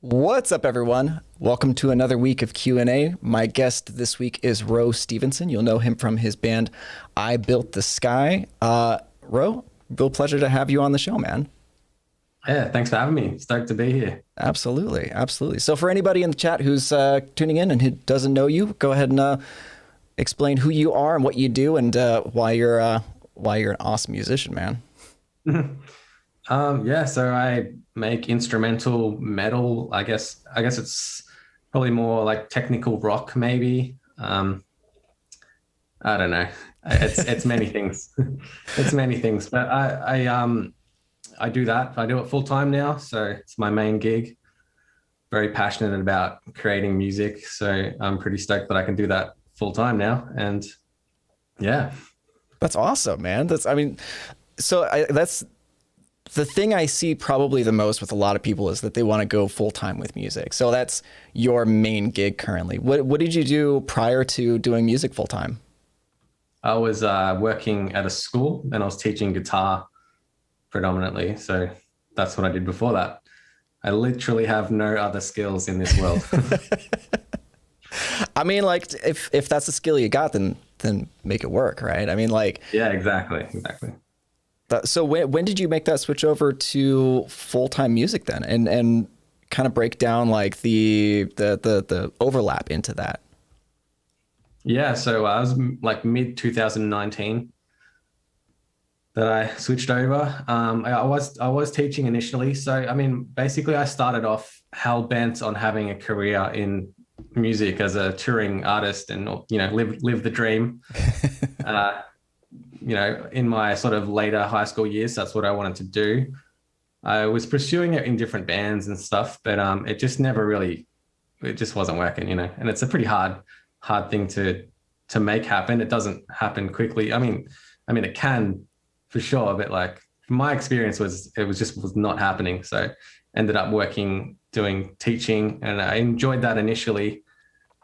What's up, everyone? Welcome to another week of Q&A. My guest this week is Rohan Stevenson. You'll know him from his band I Built the Sky. Ro, real pleasure to have you on the show, man. Yeah, thanks for having me. Stoked to be here. Absolutely, absolutely. So for anybody in the chat who's tuning in and who doesn't know you, go ahead and explain who you are and what you do and why you're an awesome musician, man. Yeah, so I make instrumental metal. I guess it's probably more like technical rock, maybe. I don't know. It's many things. It's many things. But I do that. I do it full time now, so it's my main gig. Very passionate about creating music, so I'm pretty stoked that I can do that full time now. And yeah. That's awesome, man. That's the thing I see probably the most with a lot of people is that they want to go full time with music. So that's your main gig currently. What did you do prior to doing music full time? I was working at a school and I was teaching guitar predominantly. So that's what I did before that. I literally have no other skills in this world. I mean, like if that's the skill you got, then make it work, right? I mean, like Yeah, exactly. so when did you make that switch over to full time music then, and kind of break down like the overlap into that? Yeah, so I was like mid 2019 that I switched over. I was teaching initially. So I mean, basically I started off hell bent on having a career in music as a touring artist and live the dream. In my sort of later high school years, that's what I wanted to do. I was pursuing it in different bands and stuff, but it just wasn't working, and it's a pretty hard thing to make happen. It doesn't happen quickly. I mean, it can for sure, but like my experience was not happening. So ended up doing teaching, and I enjoyed that initially.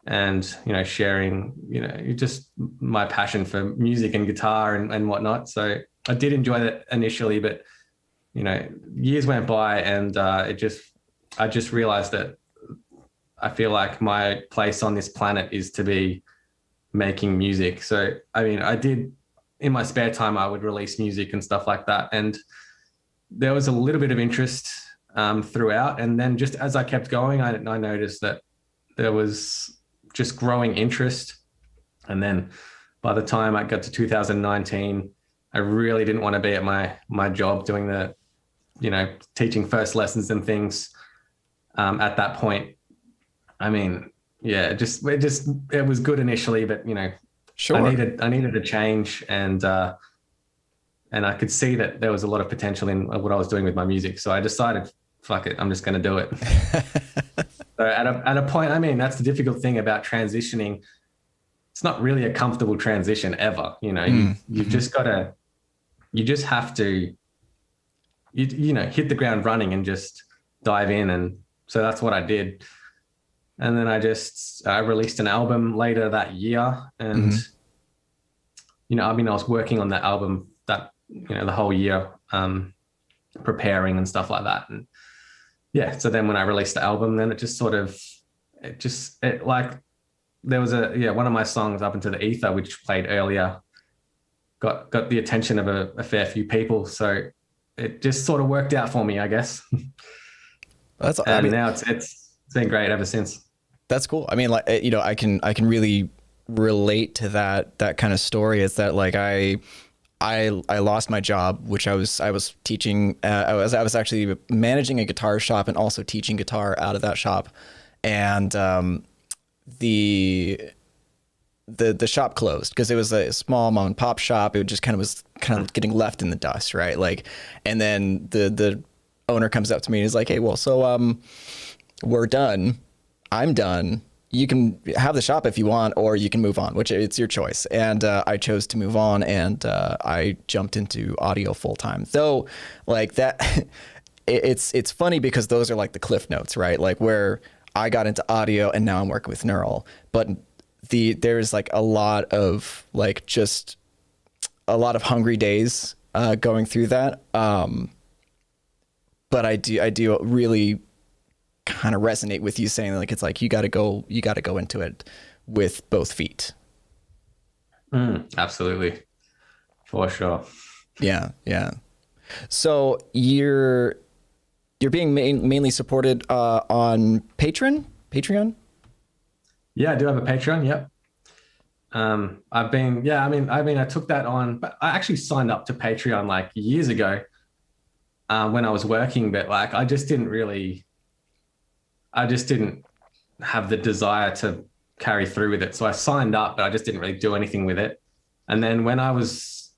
And, sharing, just my passion for music and guitar and whatnot. So I did enjoy that initially, but, years went by and I just realized that I feel like my place on this planet is to be making music. So, I mean, I did in my spare time, I would release music and stuff like that. And there was a little bit of interest throughout. And then just as I kept going, I noticed that there was just growing interest. And then by the time I got to 2019, I really didn't want to be at my job doing the, teaching first lessons and things at that point. I mean, yeah, it was good initially, but Sure. I needed a change, and I could see that there was a lot of potential in what I was doing with my music. So I decided, fuck it, I'm just going to do it. So at a point, I mean, that's the difficult thing about transitioning. It's not really a comfortable transition ever. You've just got to, you just have to, hit the ground running and just dive in. And so that's what I did. And then I released an album later that year. And, I was working on that album the whole year, preparing and stuff like that. And yeah, so then when I released the album, then there was one of my songs, Up Into the Ether, which played earlier, got the attention of a fair few people. So it just sort of worked out for me, I guess. Now it's been great ever since. That's cool. I mean, like, I can really relate to that kind of story. Is that like I lost my job, which I was teaching. I was actually managing a guitar shop and also teaching guitar out of that shop, and the shop closed because it was a small mom and pop shop. It just was getting left in the dust, right? Like, and then the owner comes up to me and is like, "Hey, well, so we're done. I'm done. You can have the shop if you want, or you can move on, which it's your choice." And I chose to move on, and I jumped into audio full time. Though, like that, it's funny because those are like the cliff notes, right? Like where I got into audio, and now I'm working with Neural. But there's like a lot of hungry days going through that. But I do really kind of resonate with you saying like, it's like, you got to go into it with both feet. Absolutely. For sure. Yeah. Yeah. So you're being mainly supported on Patreon. Yeah, I do have a Patreon. Yep. I took that on, but I actually signed up to Patreon like years ago when I was working, but like I just didn't have the desire to carry through with it. So I signed up, but I just didn't really do anything with it. And then when I was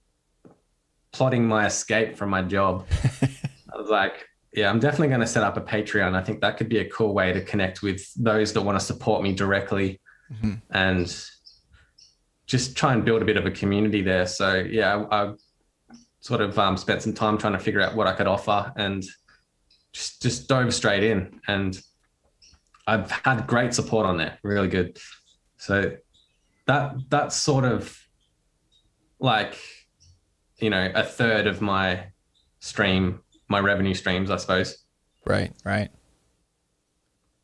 plotting my escape from my job, I was like, yeah, I'm definitely going to set up a Patreon. I think that could be a cool way to connect with those that want to support me directly and just try and build a bit of a community there. So yeah, I sort of spent some time trying to figure out what I could offer and just dove straight in. And I've had great support on there, really good. So that's sort of like, a third of my revenue streams, I suppose. Right.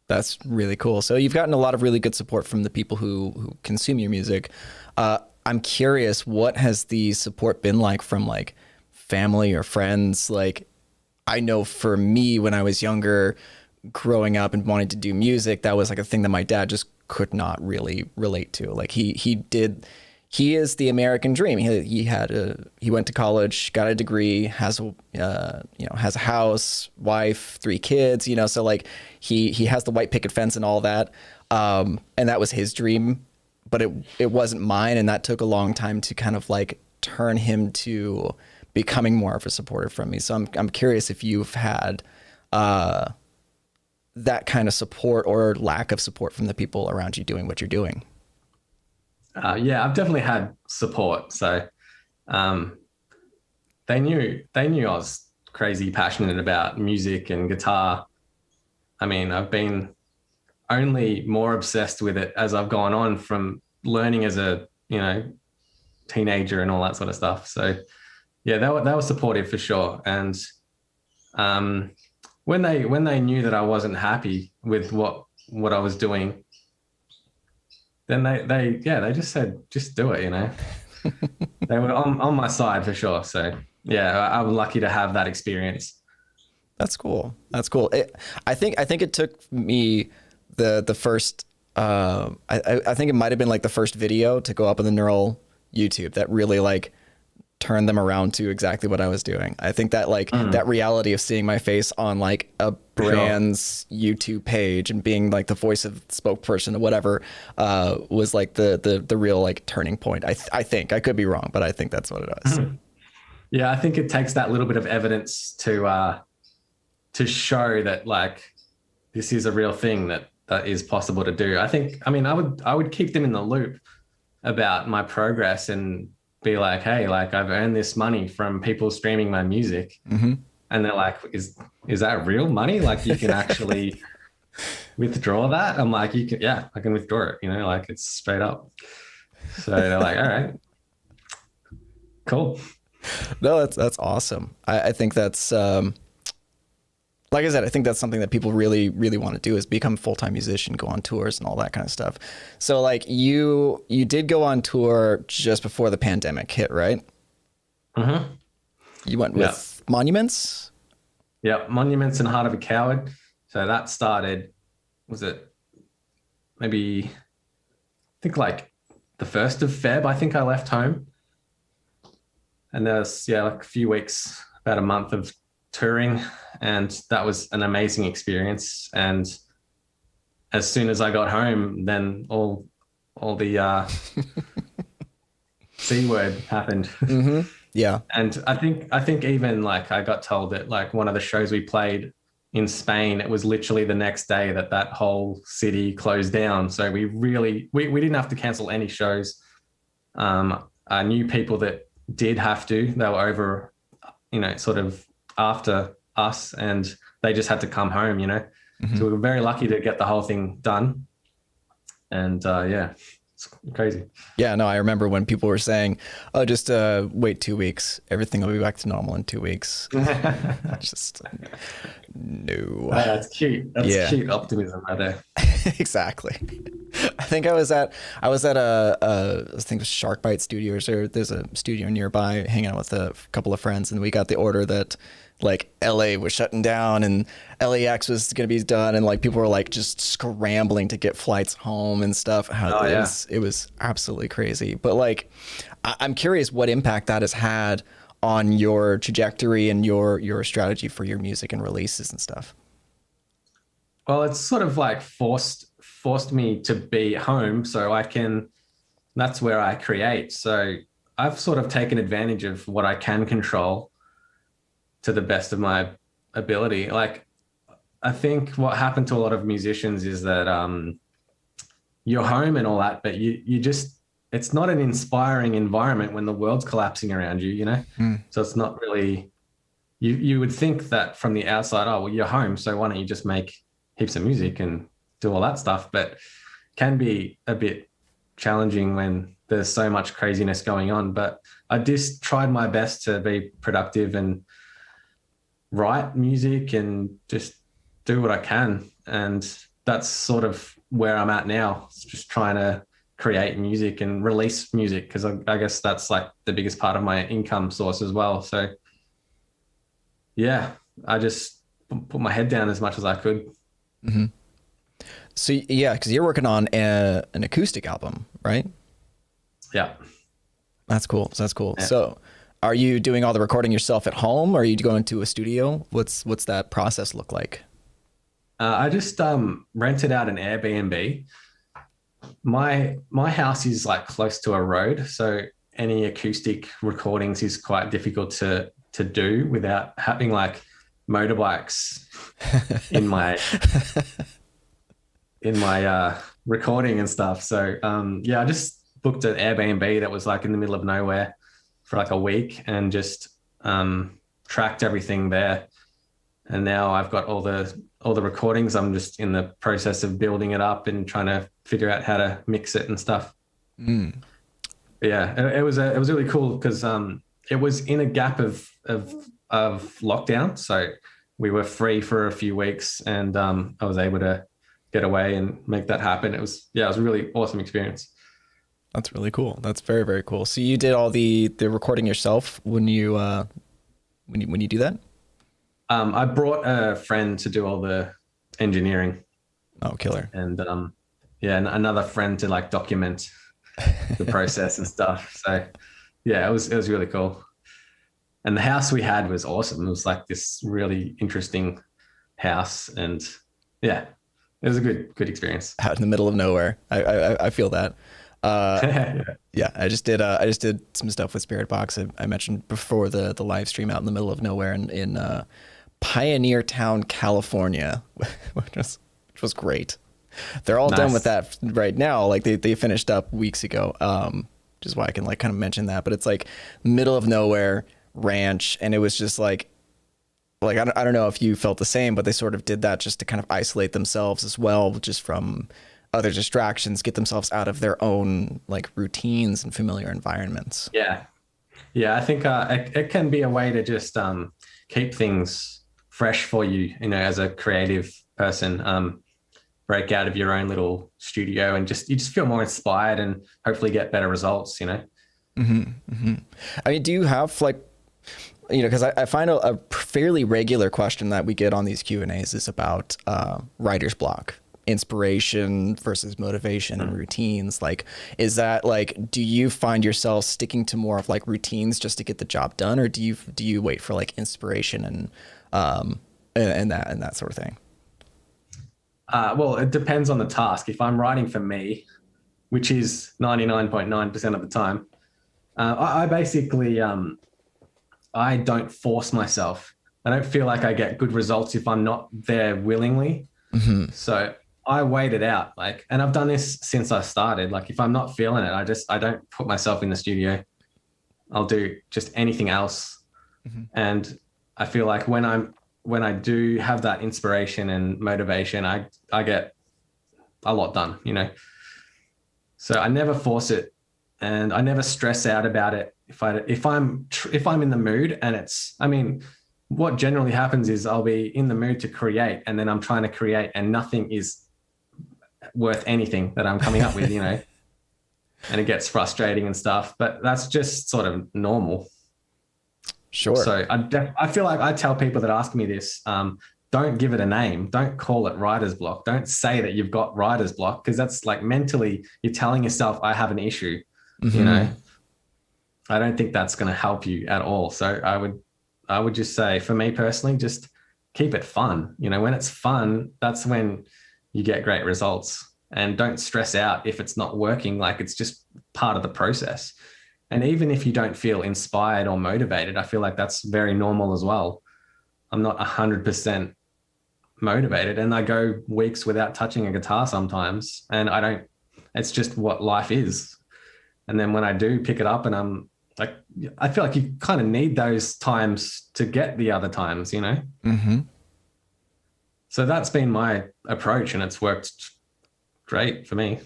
That's really cool. So you've gotten a lot of really good support from the people who consume your music. I'm curious, what has the support been like from like family or friends? Like, I know for me, when I was younger, growing up and wanting to do music, that was like a thing that my dad just could not really relate to. Like he is the American dream. He went to college, got a degree, has a house, wife, 3 kids, so like he has the white picket fence and all that. And that was his dream, but it wasn't mine. And that took a long time to kind of like turn him to becoming more of a supporter from me. So I'm curious if you've had, that kind of support or lack of support from the people around you doing what you're doing. Yeah, I've definitely had support. So they knew I was crazy passionate about music and guitar. I mean, I've been only more obsessed with it as I've gone on, from learning as a, teenager and all that sort of stuff. So yeah, they were supportive for sure. And when they knew that I wasn't happy with what I was doing, then they just said, just do it, They were on my side for sure. So yeah, I was lucky to have that experience. That's cool. I think it took me the first, I think it might've been like the first video to go up on the Neural YouTube that really like turned them around to exactly what I was doing. I think that like that reality of seeing my face on like a brand's YouTube page and being like the voice of the spokesperson or whatever, was like the real like turning point. I think, I could be wrong, but I think that's what it was. Yeah. I think it takes that little bit of evidence to show that like this is a real thing that is possible to do. I would keep them in the loop about my progress and be like, hey, like I've earned this money from people streaming my music. And they're like, is that real money? Like you can actually withdraw that? I'm like, I can withdraw it, like it's straight up. So they're like, all right, cool. No, that's awesome. I think that's, like I said, I think that's something that people really, really want to do, is become a full-time musician, go on tours and all that kind of stuff. So like you did go on tour just before the pandemic hit, right? You went with Monuments? Yeah, Monuments and Heart of a Coward. So that started, was it maybe, I think like the 1st of Feb, I think I left home. And there was, like a few weeks, about a month of touring, and that was an amazing experience. And as soon as I got home, then all the C word happened. Yeah. And I think even like I got told that like one of the shows we played in Spain, it was literally the next day that whole city closed down. So we didn't have to cancel any shows. I knew people that did have to. They were over, sort of after us, and they just had to come home, So we were very lucky to get the whole thing done. And It's crazy. Yeah, no, I remember when people were saying, "Oh, just wait 2 weeks. Everything will be back to normal in 2 weeks." Just no. That's cute. That's Yeah, cute optimism right there. exactly. I think I was at I think it was Shark Bite Studios, or there's a studio nearby, hanging out with a couple of friends, and we got the order that like LA was shutting down and LAX was going to be done, and like people were like just scrambling to get flights home and stuff. Oh it yeah. was it was absolutely crazy. But like I'm curious what impact that has had on your trajectory and your strategy for your music and releases and stuff. Well, it's sort of like forced me to be home so I can, that's where I create. So I've sort of taken advantage of what I can control to the best of my ability. Like, I think what happened to a lot of musicians is that you're home and all that, but you just, it's not an inspiring environment when the world's collapsing around you, you know? So it's not really, you would think that from the outside, oh, well, you're home, so why don't you just make heaps of music and do all that stuff? But can be a bit challenging when there's so much craziness going on. But I just tried my best to be productive and write music and just do what I can. And that's sort of where I'm at now. It's just trying to create music and release music, because I guess that's like the biggest part of my income source as well. So yeah, I just put my head down as much as I could. Mm-hmm. So yeah, because you're working on an acoustic album, right? Yeah. That's cool. So that's cool. Yeah. So are you doing all the recording yourself at home, or are you going to a studio? What's that process look like? I just rented out an Airbnb. My house is like close to a road, so any acoustic recordings is quite difficult to do without having like motorbikes in my recording and stuff. So yeah, I just booked an Airbnb that was like in the middle of nowhere for like a week and just tracked everything there. And now I've got all the recordings. I'm just in the process of building it up and trying to figure out how to mix it and stuff. Yeah, it was really cool because it was in a gap of lockdown, so we were free for a few weeks, and I was able to get away and make that happen. It was a really awesome experience. That's really cool. That's very, very cool. So you did all the recording yourself when you do that? I brought a friend to do all the engineering. Oh, killer. And and another friend to like document the process and stuff. So yeah, it was really cool. And the house we had was awesome. It was like this really interesting house, and yeah, it was a good experience. Out in the middle of nowhere. I feel that. Yeah, I just did some stuff with Spirit Box. I mentioned before the live stream, out in the middle of nowhere in Pioneer Town, California, which was great. They're all done with that right now. Like they finished up weeks ago. Which is why I can like kind of mention that. But it's like middle of nowhere ranch, and it was just like I don't know if you felt the same, but they sort of did that just to kind of isolate themselves as well, just from other distractions, get themselves out of their own like routines and familiar environments. Yeah, I think it can be a way to just keep things fresh for you, as a creative person. Break out of your own little studio and you just feel more inspired and hopefully get better results. Mm-hmm, mm-hmm. I mean, do you have like, because I find a fairly regular question that we get on these Q&As is about writer's block, inspiration versus motivation and routines. Like, is that like, do you find yourself sticking to more of like routines just to get the job done, or do you wait for like inspiration and that sort of thing? Well, it depends on the task. If I'm writing for me, which is 99.9% of the time, I basically I don't force myself. I don't feel like I get good results if I'm not there willingly. Mm-hmm. So I wait it out. And I've done this since I started. Like, if I'm not feeling it, I don't put myself in the studio. I'll do just anything else. Mm-hmm. And I feel like when I do have that inspiration and motivation, I get a lot done, So I never force it, and I never stress out about it. If I'm in the mood, and I mean, what generally happens is I'll be in the mood to create, and then I'm trying to create, and nothing is worth anything that I'm coming up with, and it gets frustrating and stuff. But that's just sort of normal. Sure. So I feel like I tell people that ask me this, don't give it a name. Don't call it writer's block. Don't say that you've got writer's block, because that's like mentally you're telling yourself I have an issue. I don't think that's going to help you at all. So I would just say, for me personally, just keep it fun. When it's fun, that's when you get great results. And don't stress out if it's not working. Like, it's just part of the process. And even if you don't feel inspired or motivated, I feel like that's very normal as well. I'm not 100% motivated, and I go weeks without touching a guitar sometimes, and it's just what life is. And then when I do pick it up, and I'm like, I feel like you kind of need those times to get the other times, So that's been my approach, and it's worked great for me.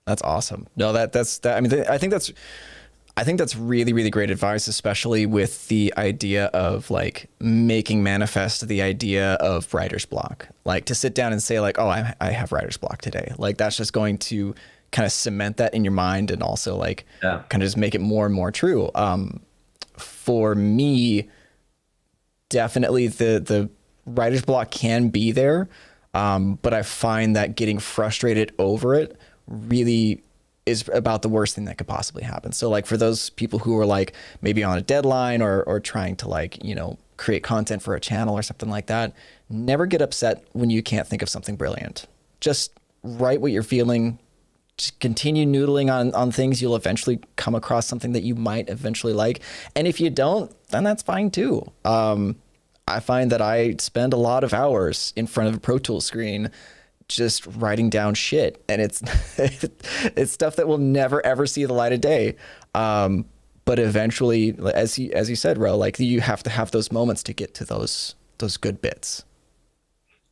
That's awesome. No, that's. I mean, I think that's really, really great advice, especially with the idea of like making manifest the idea of writer's block. Like, to sit down and say like, oh, I have writer's block today. Like, that's just going to kind of cement that in your mind, and also like kind of just make it more and more true. For me, definitely the writer's block can be there. But I find that getting frustrated over it really is about the worst thing that could possibly happen. So like, for those people who are like maybe on a deadline or trying to like, create content for a channel or something like that, never get upset when you can't think of something brilliant. Just write what you're feeling. Just continue noodling on things. You'll eventually come across something that you might eventually like. And if you don't, then that's fine too. I find that I spend a lot of hours in front of a Pro Tools screen just writing down shit, and it's it's stuff that will never ever see the light of day. But eventually, as you said, Ro, like, you have to have those moments to get to those good bits.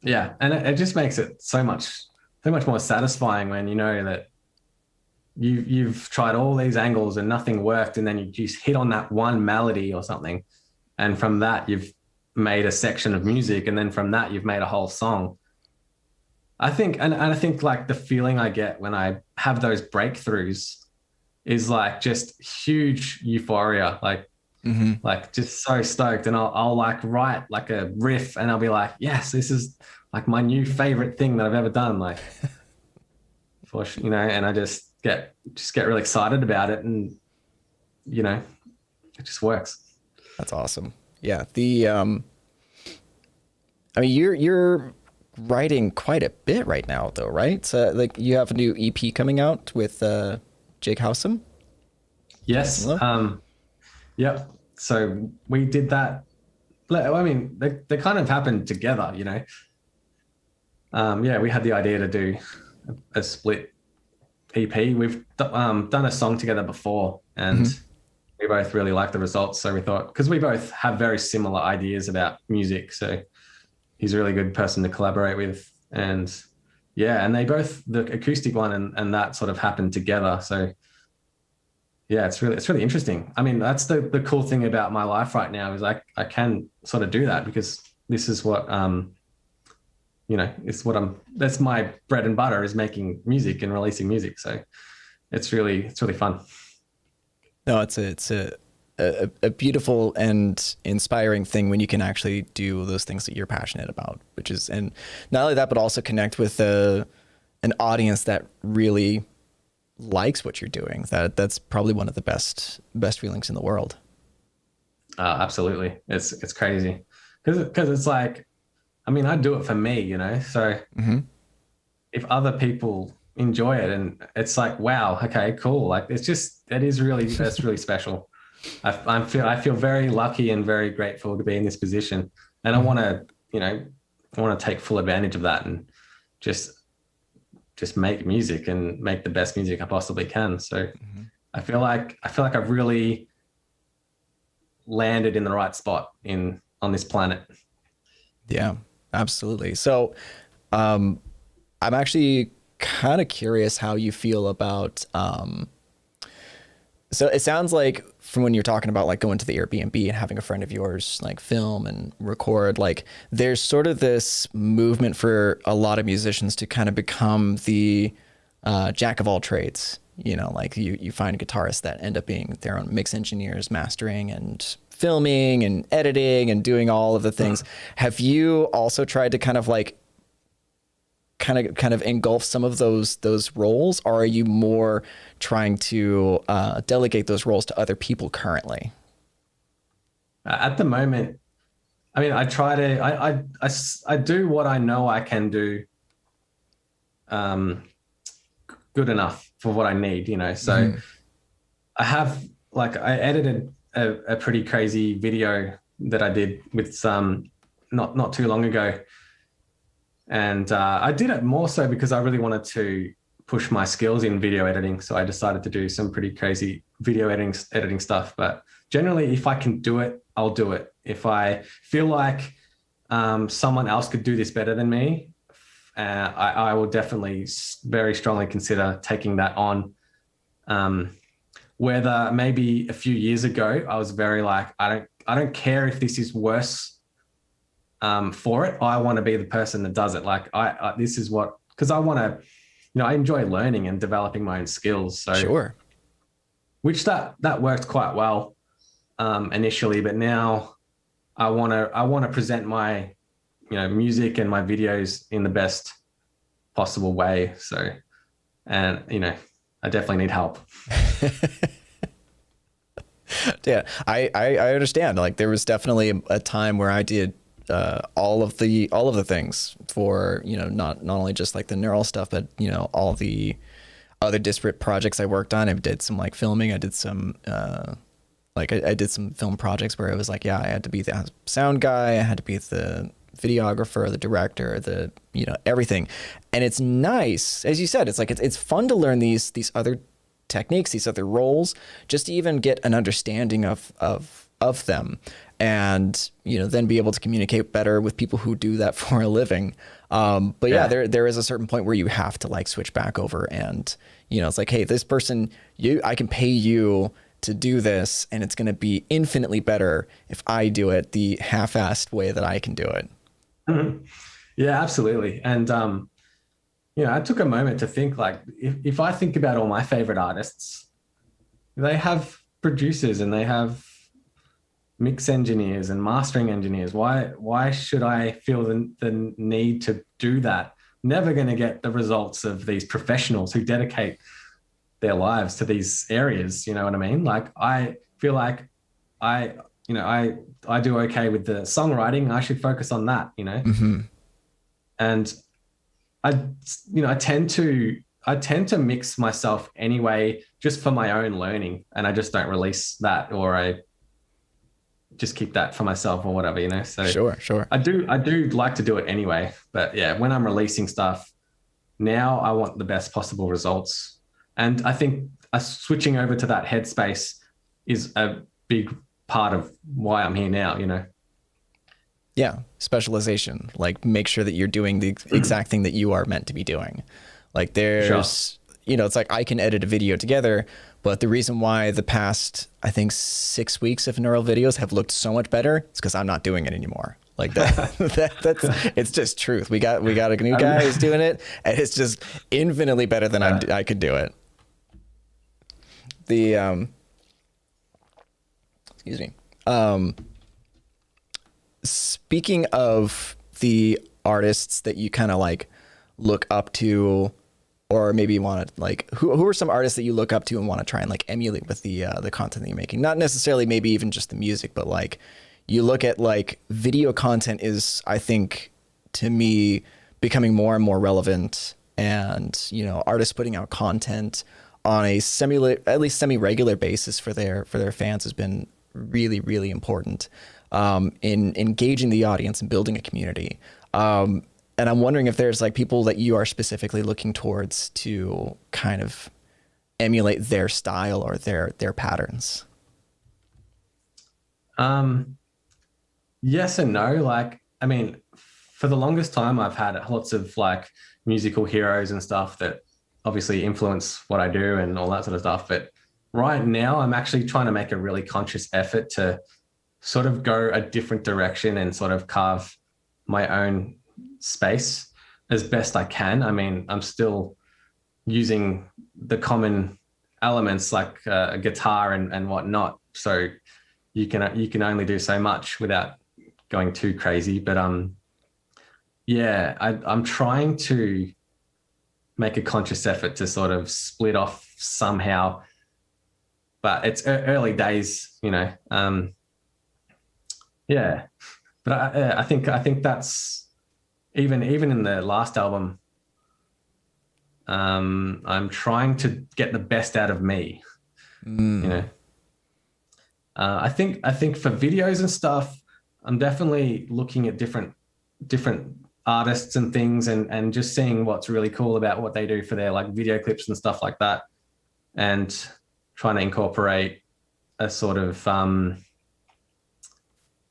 Yeah, and it just makes it so much more satisfying when you know that you've tried all these angles and nothing worked, and then you just hit on that one melody or something, and from that you've made a section of music, and then from that you've made a whole song. I think, and I think like the feeling I get when I have those breakthroughs is like just huge euphoria, like just so stoked. And I'll like write like a riff, and I'll be like, yes, this is like my new favorite thing that I've ever done. Like, and I just get really excited about it, and it just works. That's awesome. Yeah. I mean, you're writing quite a bit right now though, right? So like, you have a new EP coming out with Jake Howsam. Yes. Yep. So we did that. I mean, they kind of happened together, we had the idea to do a split EP. We've done a song together before, and we both really liked the results. So we thought, because we both have very similar ideas about music, so he's a really good person to collaborate with. And and they both, the acoustic one and that sort of happened together. So it's really interesting. I mean, that's the cool thing about my life right now, is I can sort of do that, because this is what that's my bread and butter, is making music and releasing music. So it's really fun. No, it's a beautiful and inspiring thing when you can actually do those things that you're passionate about, and not only that, but also connect with an audience that really likes what you're doing. That's probably one of the best feelings in the world. Absolutely. It's crazy. Cause it's like, I mean, I do it for me, so if other people enjoy it, and it's like, wow, okay, cool. Like, that's really special. I feel very lucky and very grateful to be in this position, and I want to take full advantage of that, and just make music and make the best music I possibly can. So I feel like I've really landed in the right spot on this planet. Yeah, absolutely. So I'm actually kind of curious how you feel about, so it sounds like from when you're talking about like going to the Airbnb and having a friend of yours like film and record, like there's sort of this movement for a lot of musicians to kind of become the jack of all trades. You know, like you find guitarists that end up being their own mix engineers, mastering and filming and editing and doing all of the things. Have you also tried to kind of like kind of engulf some of those roles, or are you more trying to delegate those roles to other people currently? At the moment, I mean, I try to, I do what I know I can do good enough for what I need, you know? So I have, like, I edited a pretty crazy video that I did with some, not too long ago. And I did it more so because I really wanted to push my skills in video editing. So I decided to do some pretty crazy video editing stuff. But generally, if I can do it, I'll do it. If I feel like someone else could do this better than me, I will definitely very strongly consider taking that on. Whether maybe a few years ago, I was very like, I don't care if this is worse for it. I want to be the person that does it. Like this is what, because I want to, you know, I enjoy learning and developing my own skills. So Sure. Which that worked quite well initially, but now I want to present my, you know, music and my videos in the best possible way. So, and you know, I definitely need help. Yeah, I understand. Like there was definitely a time where I did all of the things for, you know, not only just like the neural stuff, but you know, all the other disparate projects I worked on. I did some like filming. I did some I did some film projects where it was like, yeah, I had to be the sound guy. I had to be the videographer, the director, the, you know, everything. And it's nice, as you said, it's like it's fun to learn these other techniques, these other roles, just to even get an understanding of them, and you know, then be able to communicate better with people who do that for a living. But yeah, there is a certain point where you have to like switch back over, and you know, it's like, hey, this person, I can pay you to do this, and it's going to be infinitely better if I do it the half-assed way that I can do it. Mm-hmm. Yeah, absolutely. And you know, I took a moment to think, like, if I think about all my favorite artists, they have producers and they have mix engineers and mastering engineers. Why should I feel the need to do that? Never going to get the results of these professionals who dedicate their lives to these areas. You know what I mean? Like, I feel like I do okay with the songwriting. I should focus on that, you know? Mm-hmm. And I tend to mix myself anyway, just for my own learning, and I just don't release that, or I just keep that for myself or whatever, you know? So Sure. I do like to do it anyway, but yeah, when I'm releasing stuff now, I want the best possible results. And I think switching over to that headspace is a big part of why I'm here now, you know? Yeah. Specialization, like make sure that you're doing the exact thing that you are meant to be doing. Like there's, you know, it's like I can edit a video together, but the reason why the past, I think 6 weeks of neural videos have looked so much better is because I'm not doing it anymore. Like that's it's just truth. We got a new guy who's doing it, and it's just infinitely better than I could do it. The excuse me. Speaking of the artists that you kind of like look up to, or maybe want to like, who are some artists that you look up to and want to try and like emulate with the content that you're making? Not necessarily maybe even just the music, but like you look at like video content is, I think, to me, becoming more and more relevant, and you know, artists putting out content on a at least semi-regular basis for their fans has been really, really important in engaging the audience and building a community. And I'm wondering if there's like people that you are specifically looking towards to kind of emulate their style or their patterns. Yes and no. Like, I mean, for the longest time, I've had lots of like musical heroes and stuff that obviously influence what I do and all that sort of stuff. But right now, I'm actually trying to make a really conscious effort to sort of go a different direction and sort of carve my own space as best I can. I mean, I'm still using the common elements like a guitar and whatnot. So you can only do so much without going too crazy. But yeah, I'm trying to make a conscious effort to sort of split off somehow. But it's early days, you know. Yeah, but I think that's even in the last album. I'm trying to get the best out of me, you know. I think for videos and stuff, I'm definitely looking at different artists and things, and just seeing what's really cool about what they do for their like video clips and stuff like that, and trying to incorporate a sort of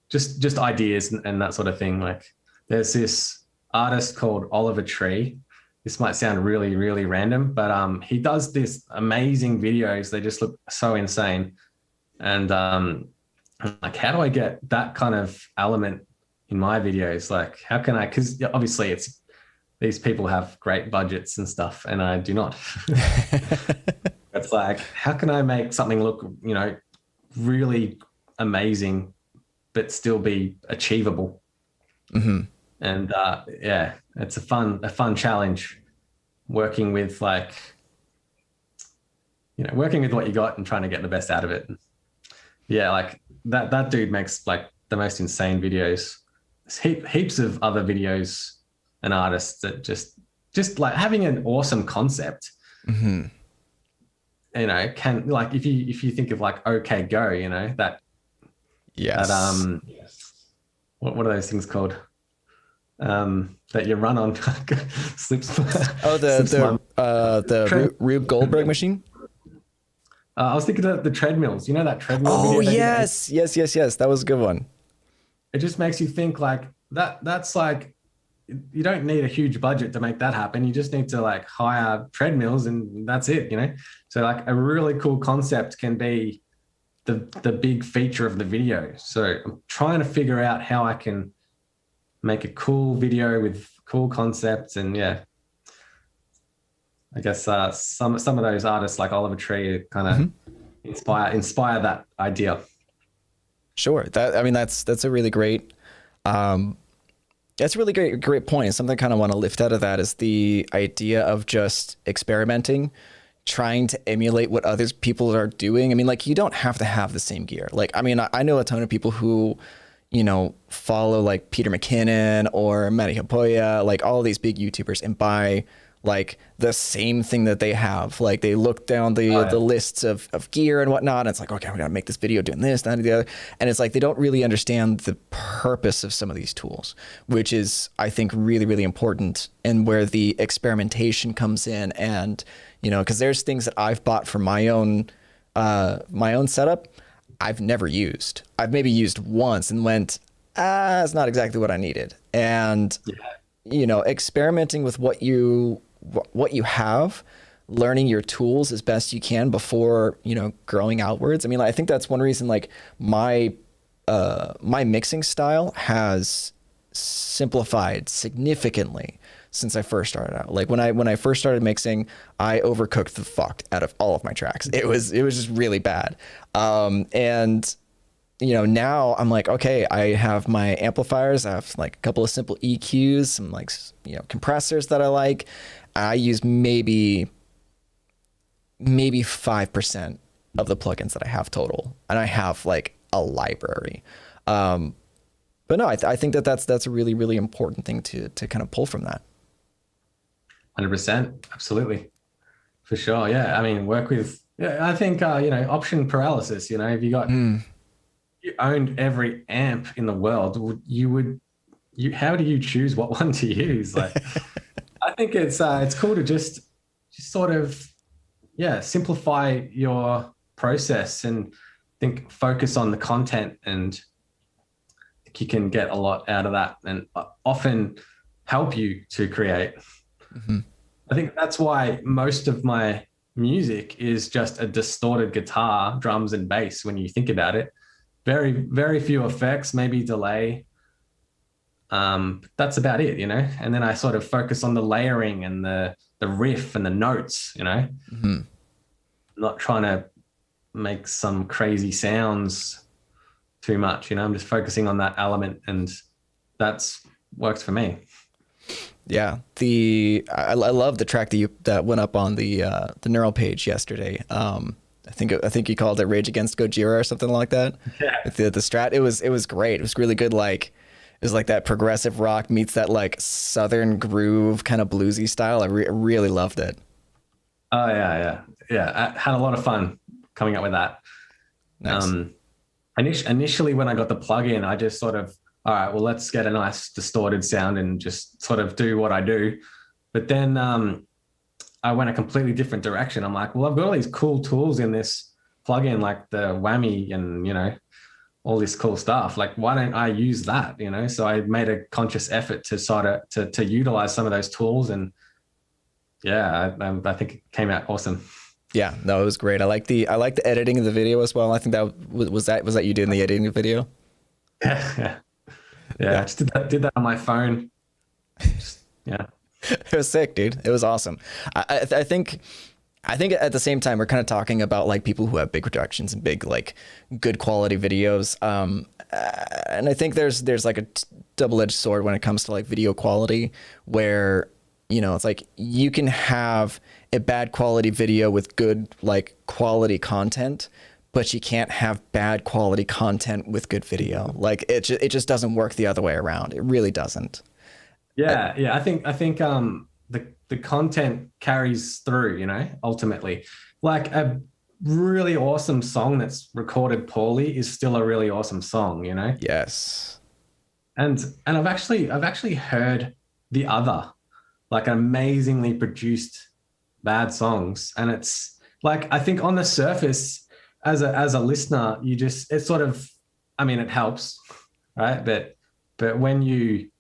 just ideas and that sort of thing. Like there's this artist called Oliver Tree. This might sound really, really random, but he does this amazing videos. They just look so insane. And like, how do I get that kind of element in my videos? Like, how can I, because obviously these people have great budgets and stuff, and I do not. It's like, how can I make something look, you know, really amazing, but still be achievable? Mm-hmm. And yeah, it's a fun challenge working with like, you know, working with what you got and trying to get the best out of it. Yeah, like that dude makes like the most insane videos. There's heaps of other videos and artists that just like having an awesome concept. Mm-hmm. You know, can like if you think of like OK Go, you know, that yes. That what are those things called? That you run on slips. Oh, the Rube Goldberg machine. I was thinking of the treadmills. You know that treadmill? Oh video yes. That was a good one. It just makes you think like that. That's like, you don't need a huge budget to make that happen. You just need to like hire treadmills and that's it, you know? So like a really cool concept can be the big feature of the video. So I'm trying to figure out how I can make a cool video with cool concepts. And yeah, I guess some of those artists like Oliver Tree kind of inspire that idea. Sure. That's a really great, that's a really great point. Something I kind of want to lift out of that is the idea of just experimenting, trying to emulate what other people are doing. I mean, like, you don't have to have the same gear. Like, I mean, I know a ton of people who, you know, follow like Peter McKinnon or Matty Hapoya, like all of these big YouTubers, and buy like the same thing that they have. Like they look down the lists of gear and whatnot, and it's like, okay, we gotta make this video doing this, that, and the other. And it's like they don't really understand the purpose of some of these tools, which is, I think, really, really important, and where the experimentation comes in. And, you know, because there's things that I've bought for my own setup I've never used. I've maybe used once and went, it's not exactly what I needed. And you know, experimenting with what you have, learning your tools as best you can before, you know, growing outwards. I mean, I think that's one reason, like, my mixing style has simplified significantly since I first started out. Like when I first started mixing, I overcooked the fuck out of all of my tracks. It was just really bad. And you know, now I'm like, okay, I have my amplifiers. I have like a couple of simple EQs, some like, you know, compressors that I like. I use maybe 5% of the plugins that I have total, and I have like a library. But no, I think that's a really, really important thing to kind of pull from that. 100%, absolutely, for sure. Yeah, I mean, I think you know, option paralysis. You know, if you got you owned every amp in the world, how do you choose what one to use? Like, I think it's cool to just sort of, simplify your process and focus on the content and you can get a lot out of that and often help you to create. Mm-hmm. I think that's why most of my music is just a distorted guitar, drums and bass when you think about it. Very, very few effects, maybe delay. That's about it, and then I sort of focus on the layering and the riff and the notes, Mm-hmm. not trying to make some crazy sounds too much, I'm just focusing on that element, and that's works for me. Yeah, I love the track that went up on the Neural page yesterday. I think you called it Rage Against Gojira or something like that. Yeah. The strat, it was great. It was really good. Like, it was like that progressive rock meets that like Southern groove kind of bluesy style. I really loved it. Oh yeah. I had a lot of fun coming up with that. Nice. Initially when I got the plugin, I just sort of, all right, well, let's get a nice distorted sound and just sort of do what I do. But then I went a completely different direction. I'm like, well, I've got all these cool tools in this plugin, like the whammy and, all this cool stuff. Like, why don't I use that? So I made a conscious effort to sort of to utilize some of those tools. And yeah, I think it came out awesome. Yeah, no, it was great. I like the editing of the video as well. I think that was that you doing the editing of the video. Yeah. I just did that on my phone. Yeah. It was sick, dude. It was awesome. I think at the same time, we're kind of talking about like people who have big productions and big, like, good quality videos. And I think there's like a double-edged sword when it comes to like video quality, where, it's like you can have a bad quality video with good, like, quality content, but you can't have bad quality content with good video. Like, it just doesn't work the other way around. It really doesn't. Yeah. I think the content carries through, ultimately. Like, a really awesome song that's recorded poorly is still a really awesome song, Yes. And I've actually heard the other, like, amazingly produced bad songs, and it's like, I think on the surface, as a listener, it's sort of, I mean, it helps, right? But when you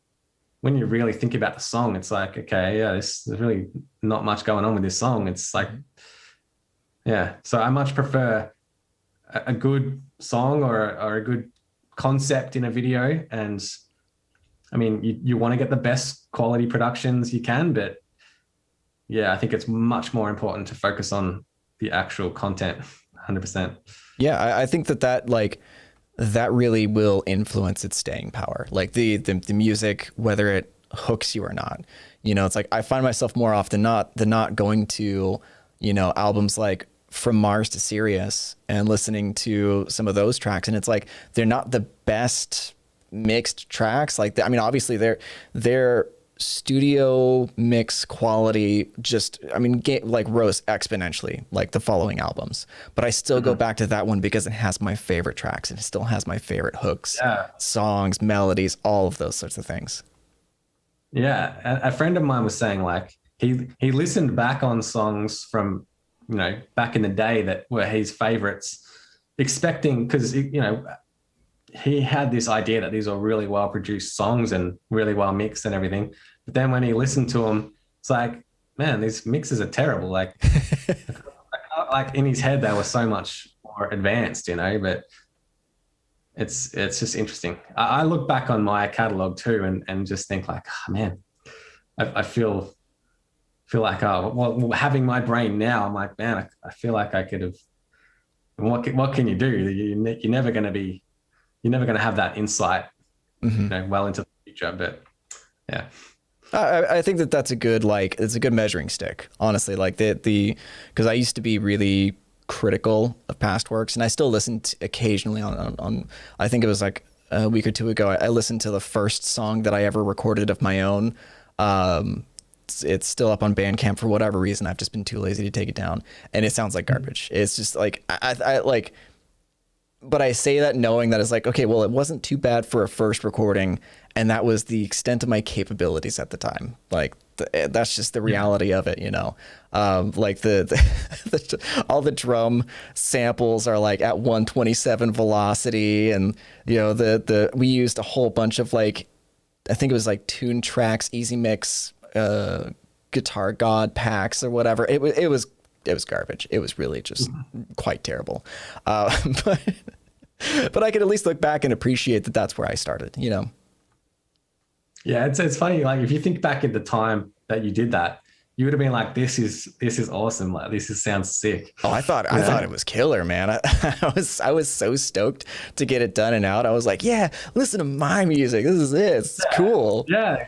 really think about the song, it's like, okay, yeah, there's really not much going on with this song. It's like, yeah. So I much prefer a good song or a good concept in a video. And I mean, you want to get the best quality productions you can, but yeah, I think it's much more important to focus on the actual content. 100%. Yeah, I think that like that really will influence its staying power. Like the music, whether it hooks you or not. It's like I find myself more often than not going to, albums like From Mars to Sirius and listening to some of those tracks, and it's like they're not the best mixed tracks. Like, I mean, obviously they're studio mix quality like rose exponentially like the following albums, but I still go back to that one because it has my favorite tracks and it still has my favorite hooks, songs, melodies, all of those sorts of things. Yeah, a friend of mine was saying, like, he listened back on songs from back in the day that were his favorites, expecting, because he had this idea that these are really well produced songs and really well mixed and everything. But then when he listened to them, it's like, man, these mixes are terrible. Like, like in his head, they were so much more advanced, but it's just interesting. I look back on my catalog too and just think like, oh, man, I feel like, well, having my brain now, I'm like, man, I feel like I could have, what can you do? You're never going to have that insight, well into the future. But yeah, I think that's a good, like, it's a good measuring stick, honestly. Like because I used to be really critical of past works, and I still listen occasionally on. I think it was like a week or two ago. I listened to the first song that I ever recorded of my own. It's still up on Bandcamp for whatever reason. I've just been too lazy to take it down, and it sounds like garbage. It's just like I like. But I say that knowing that it's like, okay, well, it wasn't too bad for a first recording, and that was the extent of my capabilities at the time. Like, that's just the reality of it, you know. Like all the drum samples are like at 127 velocity, and you know we used a whole bunch of like, I think it was like Tune Tracks, Easy Mix, Guitar God packs or whatever. It was garbage. It was really just quite terrible. But but I could at least look back and appreciate that that's where I started, you know. Yeah, it's funny. Like if you think back at the time that you did that, you would have been like, "This is awesome. Like sounds sick." Oh, I thought it was killer, man. I was so stoked to get it done and out. I was like, "Yeah, listen to my music. This is it. It's cool." Yeah,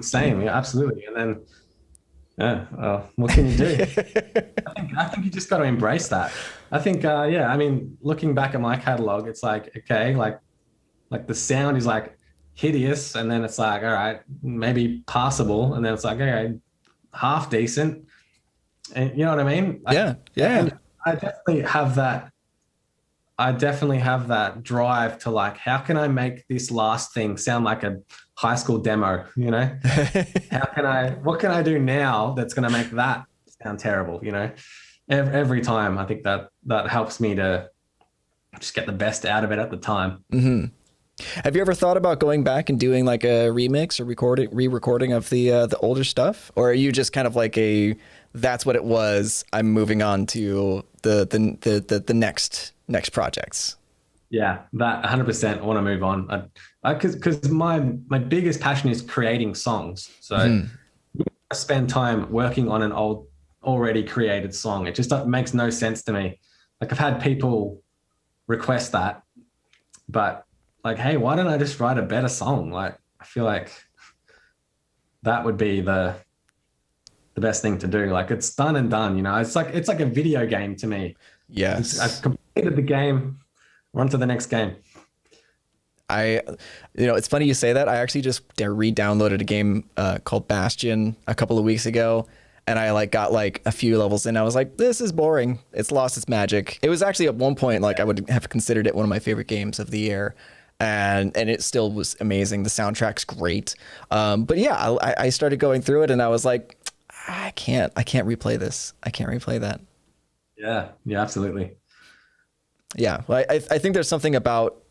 same. Yeah, absolutely. And then, what can you do? I think you just got to embrace that. I think, I mean, looking back at my catalog, it's like, okay, like the sound is like hideous, and then it's like, all right, maybe passable, and then it's like, okay, half decent, and you know what I mean? Yeah. I definitely have that. I definitely have that drive to like, how can I make this last thing sound like a high school demo? You know, what can I do now that's going to make that sound terrible? You know, every time I think that helps me to just get the best out of it at the time. Mm-hmm. Have you ever thought about going back and doing like a remix or re-recording of the older stuff, or are you just kind of like that's what it was, I'm moving on to the next projects? Yeah, that 100%. I want to move on. Because my biggest passion is creating songs. So I spend time working on an already created song. It just makes no sense to me. Like I've had people request that, but like, hey, why don't I just write a better song? Like, I feel like that would be the best thing to do. Like, it's done and done, you know. It's like a video game to me. Yes. I've completed the game. We're on to the next game. It's funny you say that. I actually just re-downloaded a game called Bastion a couple of weeks ago, and I like got like a few levels in. I was like, this is boring. It's lost its magic. It was actually at one point like I would have considered it one of my favorite games of the year. And it still was amazing. The soundtrack's great. But yeah, I started going through it and I was like, I can't replay this. I can't replay that. Yeah, absolutely. Yeah. Well, I think there's something about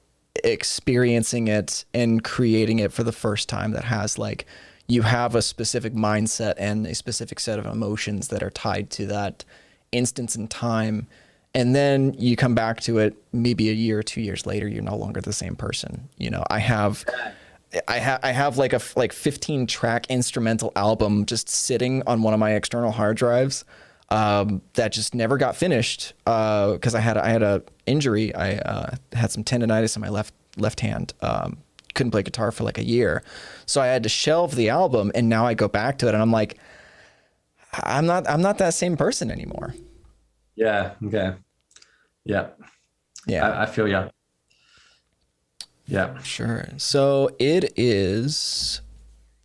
experiencing it and creating it for the first time that has like, you have a specific mindset and a specific set of emotions that are tied to that instance in time. And then you come back to it maybe a year or 2 years later, you're no longer the same person. You know, I have like a 15 track instrumental album just sitting on one of my external hard drives that just never got finished because I had a injury. I had some tendonitis in my left hand. Couldn't play guitar for like a year. So I had to shelve the album, and now I go back to it and I'm like, I'm not that same person anymore. Yeah. Okay. Yeah. I feel you. Yeah. Sure. So it is,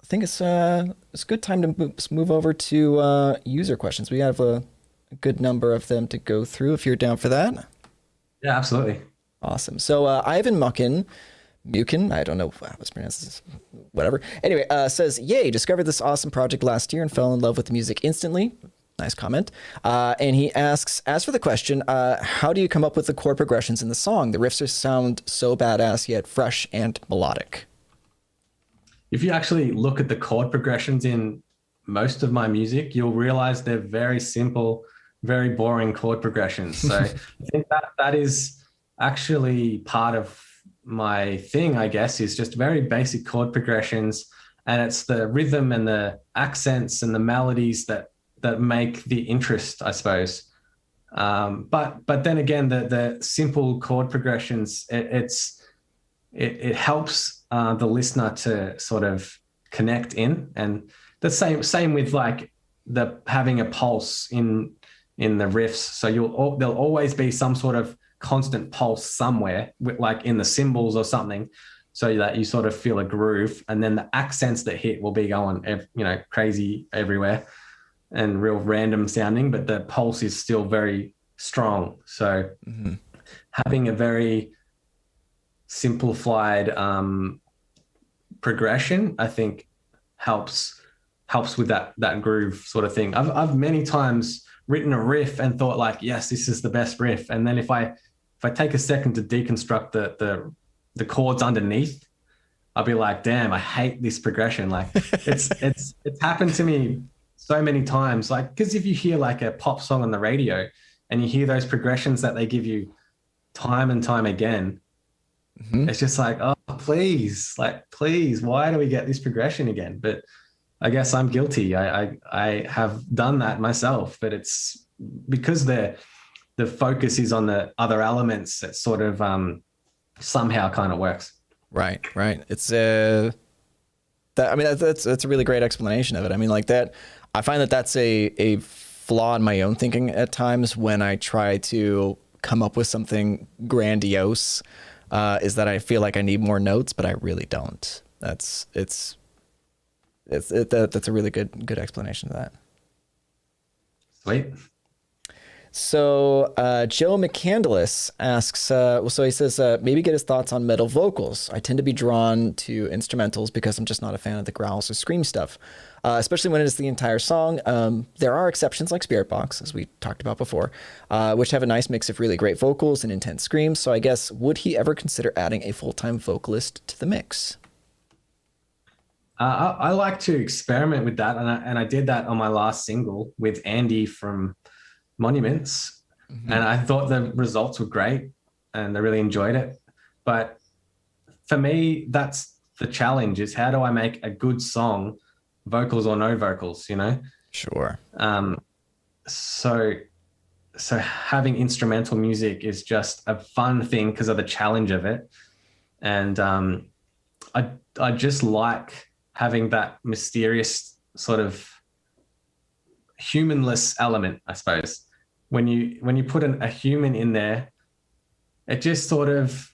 I think it's a good time to move over to user questions. We have a good number of them to go through if you're down for that. Yeah, absolutely. Awesome. So Ivan Mukin, I don't know how it's pronounced, whatever. Anyway, says, yay, discovered this awesome project last year and fell in love with the music instantly. Nice comment. And he asks, as for the question, how do you come up with the chord progressions in the song? The riffs sound so badass, yet fresh and melodic. If you actually look at the chord progressions in most of my music, you'll realize they're very simple, very boring chord progressions. So I think that is actually part of my thing, I guess, is just very basic chord progressions. And it's the rhythm and the accents and the melodies that make the interest, I suppose. But then again, the simple chord progressions, it helps the listener to sort of connect in, and the same with like having a pulse in the riffs. So there'll always be some sort of constant pulse somewhere, like in the cymbals or something, so that you sort of feel a groove, and then the accents that hit will be going, crazy everywhere and real random sounding, but the pulse is still very strong. So having a very simplified progression, I think, helps helps with that groove sort of thing. I've many times written a riff and thought like, yes, this is the best riff. And then if I take a second to deconstruct the chords underneath, I'll be like, damn, I hate this progression. Like it's happened to me so many times. Like, because if you hear like a pop song on the radio and you hear those progressions that they give you time and time again, it's just like, oh, please, why do we get this progression again? But I guess I'm guilty. I have done that myself, but it's because the focus is on the other elements that sort of somehow kind of works. Right. It's that. I mean, that's a really great explanation of it. I mean, like that. I find that that's a flaw in my own thinking at times when I try to come up with something grandiose. Is that I feel like I need more notes, but I really don't. That's a really good explanation of that. Sweet. So Joe McCandless asks, so he says, maybe get his thoughts on metal vocals. I tend to be drawn to instrumentals because I'm just not a fan of the growls or scream stuff, especially when it is the entire song. There are exceptions like Spirit Box, as we talked about before, which have a nice mix of really great vocals and intense screams. So I guess, would he ever consider adding a full-time vocalist to the mix? I like to experiment with that, and I did that on my last single with Andy from Monuments, and I thought the results were great and I really enjoyed it. But for me, that's the challenge, is how do I make a good song, vocals or no vocals, you know? Sure. So having instrumental music is just a fun thing because of the challenge of it. And I just like having that mysterious sort of humanless element, I suppose. When you put a human in there, it just sort of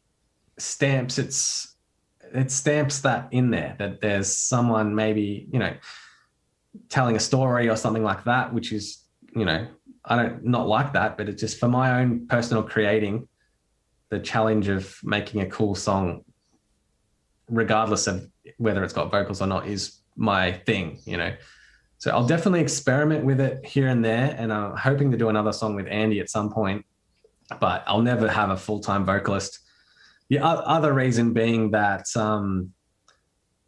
stamps that in there, that there's someone maybe, you know, telling a story or something like that, which is, you know, I don't not like that, but it's just for my own personal creating, the challenge of making a cool song, regardless of whether it's got vocals or not, is my thing, you know. So I'll definitely experiment with it here and there, and I'm hoping to do another song with Andy at some point, but I'll never have a full-time vocalist. The other reason being that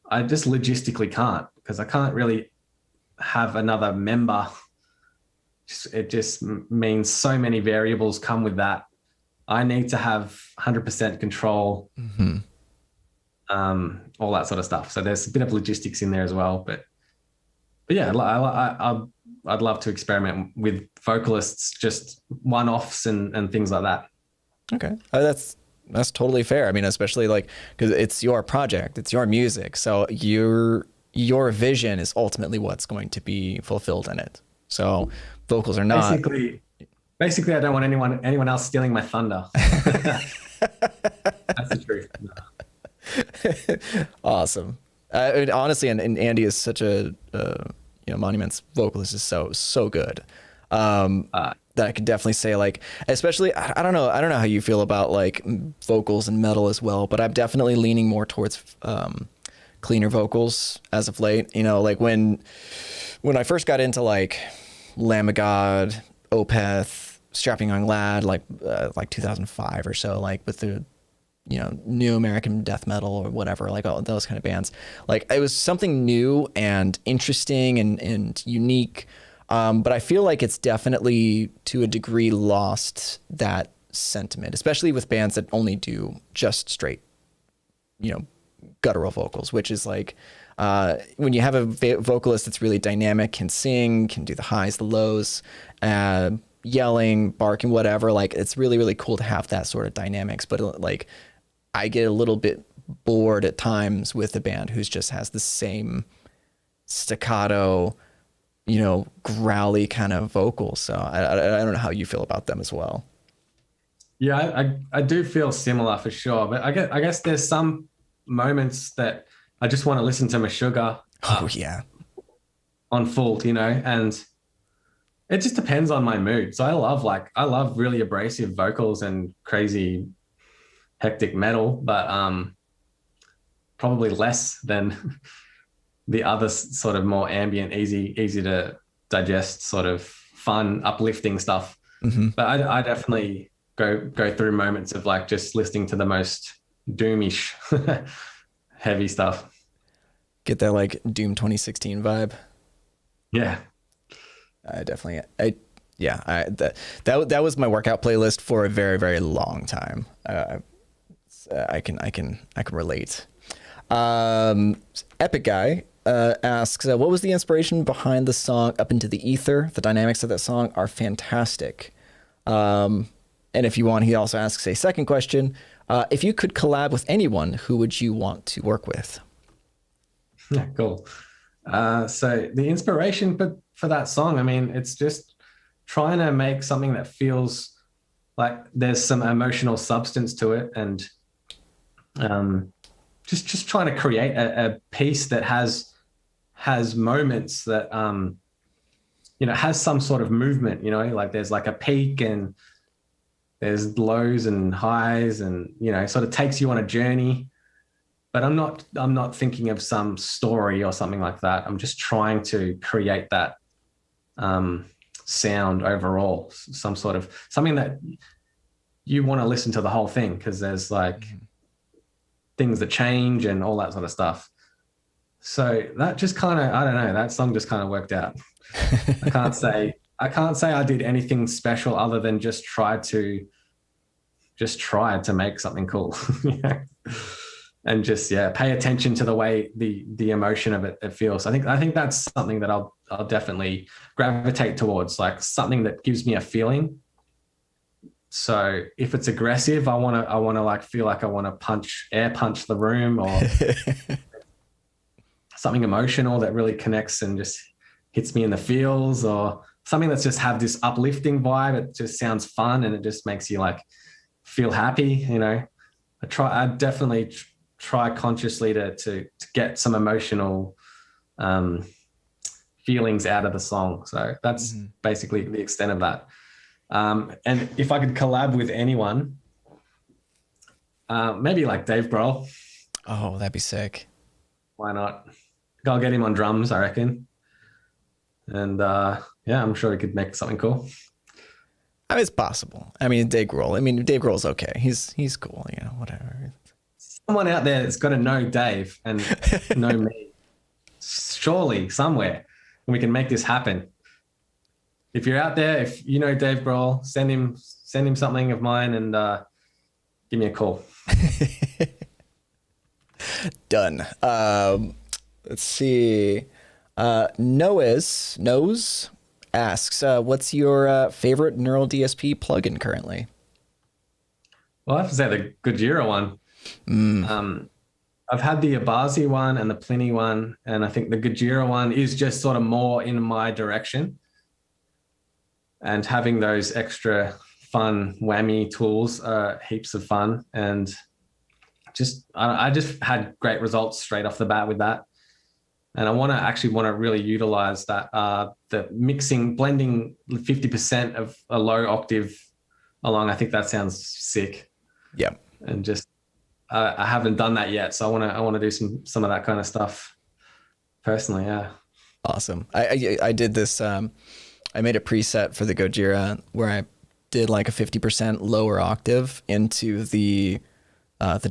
I just logistically can't, because I can't really have another member. It just means so many variables come with that. I need to have 100% control, all that sort of stuff. So there's a bit of logistics in there as well, but yeah, I'd love to experiment with vocalists, just one-offs and things like that. Okay, that's totally fair. I mean, especially like because it's your project, it's your music, so your vision is ultimately what's going to be fulfilled in it. So vocals are not. Basically, I don't want anyone else stealing my thunder. That's the truth. Awesome. Honestly, and Andy is such a Monuments vocalist is so good that I could definitely say, like, especially I don't know how you feel about like vocals and metal as well, but I'm definitely leaning more towards cleaner vocals as of late. You know, like when I first got into like Lamb of God, Opeth, Strapping Young Lad, like 2005 or so, like with the new American death metal or whatever, like all those kind of bands. Like it was something new and interesting and unique. But I feel like it's definitely to a degree lost that sentiment, especially with bands that only do just straight, guttural vocals, which is like, when you have a vocalist that's really dynamic, can sing, can do the highs, the lows, yelling, barking, whatever, like it's really, really cool to have that sort of dynamics. But like, I get a little bit bored at times with a band who's just has the same staccato, growly kind of vocals. So I don't know how you feel about them as well. Yeah, I do feel similar for sure. But I guess there's some moments that I just want to listen to Meshuggah. Oh yeah. On full, and it just depends on my mood. So I love really abrasive vocals and crazy hectic metal, but probably less than the other sort of more ambient, easy to digest, sort of fun, uplifting stuff. But I definitely go through moments of like just listening to the most doomish, heavy stuff. Get that like Doom 2016 vibe. Yeah. That was my workout playlist for a very, very long time. I can relate. Epic Guy asks, what was the inspiration behind the song Up Into the Ether? The dynamics of that song are fantastic. And if you want, he also asks a second question. If you could collab with anyone, who would you want to work with? Yeah, cool. So the inspiration for that song, I mean, it's just trying to make something that feels like there's some emotional substance to it, and just trying to create a piece that has moments that has some sort of movement, like there's like a peak and there's lows and highs, and sort of takes you on a journey. But I'm not thinking of some story or something like that. I'm just trying to create that sound overall, something that you want to listen to the whole thing, because there's like things that change and all that sort of stuff. So that just kind of, I don't know, that song just kind of worked out. I can't say I did anything special other than just tried to make something cool. And just pay attention to the way the emotion of it feels. I think that's something that I'll definitely gravitate towards, like something that gives me a feeling. So if it's aggressive, I want to like feel like I want to air punch the room, or something emotional that really connects and just hits me in the feels, or something that's just have this uplifting vibe. It just sounds fun and it just makes you like feel happy. I definitely try consciously to get some emotional feelings out of the song. So that's basically the extent of that. And if I could collab with anyone, maybe like Dave Grohl. Oh, that'd be sick. Why not? I'll get him on drums, I reckon. And I'm sure he could make something cool. I mean, it's possible. I mean, Dave Grohl's okay. He's cool, whatever. Someone out there that's got to know Dave and know me, surely somewhere, and we can make this happen. If you're out there, if you know Dave Grohl, send him something of mine and give me a call. Done. Let's see. Knows asks, what's your favorite Neural DSP plugin currently? Well, I have to say the Gojira one. I've had the Abazi one and the Pliny one, and I think the Gojira one is just sort of more in my direction. And having those extra fun whammy tools are heaps of fun, and I just had great results straight off the bat with that. And I want to really utilize that, the blending 50% of a low octave along. I think that sounds sick. Yeah. And just, I haven't done that yet. So I want to do some of that kind of stuff personally. Yeah. Awesome. I did this, I made a preset for the Gojira where I did like a 50% lower octave into the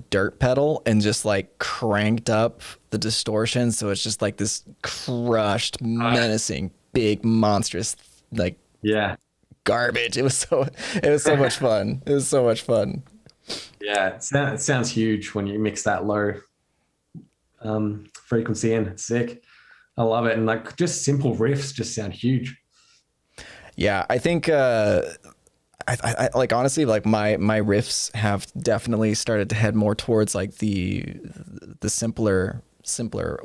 dirt pedal and just like cranked up the distortion. So it's just like this crushed, menacing, big, monstrous, like garbage. It was so much fun. It was so much fun. Yeah. It sounds huge when you mix that low frequency in. It's sick. I love it. And like just simple riffs just sound huge. Yeah. I think, I like, honestly, like my riffs have definitely started to head more towards like the simpler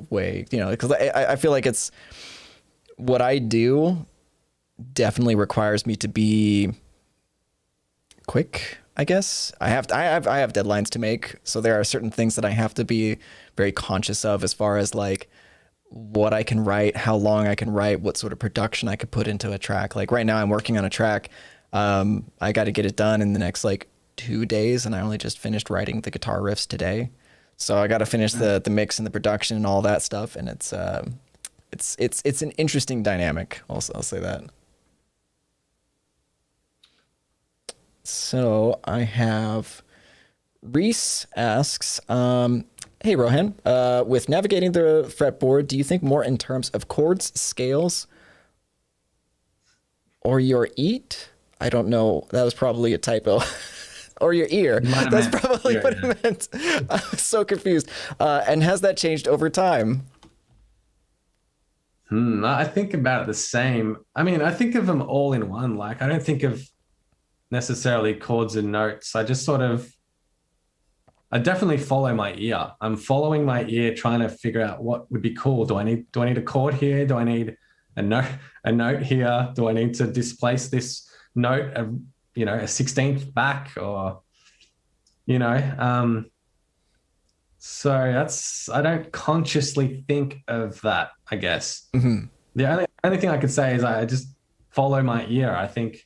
way, because I feel like it's what I do definitely requires me to be quick. I guess I have deadlines to make. So there are certain things that I have to be very conscious of as far as like what I can write, how long I can write, what sort of production I could put into a track. Like right now I'm working on a track. I got to get it done in the next like 2 days, and I only just finished writing the guitar riffs today. So I got to finish the mix and the production and all that stuff, and it's an interesting dynamic. Also, I'll say that. So I have Reese asks, "Hey Rohan, with navigating the fretboard, do you think more in terms of chords, scales, or your eat?" I don't know. That was probably a typo. Or your ear. That's probably what it meant. I was so confused. And has that changed over time? I think about it the same. I mean, I think of them all in one. Like, I don't think of necessarily chords and notes. I definitely follow my ear. I'm following my ear, trying to figure out what would be cool. Do I need a chord here? Do I need a note here? Do I need to displace this note a 16th back, or so I don't consciously think of that, I guess. Mm-hmm. The only thing I could say is I just follow my ear. I think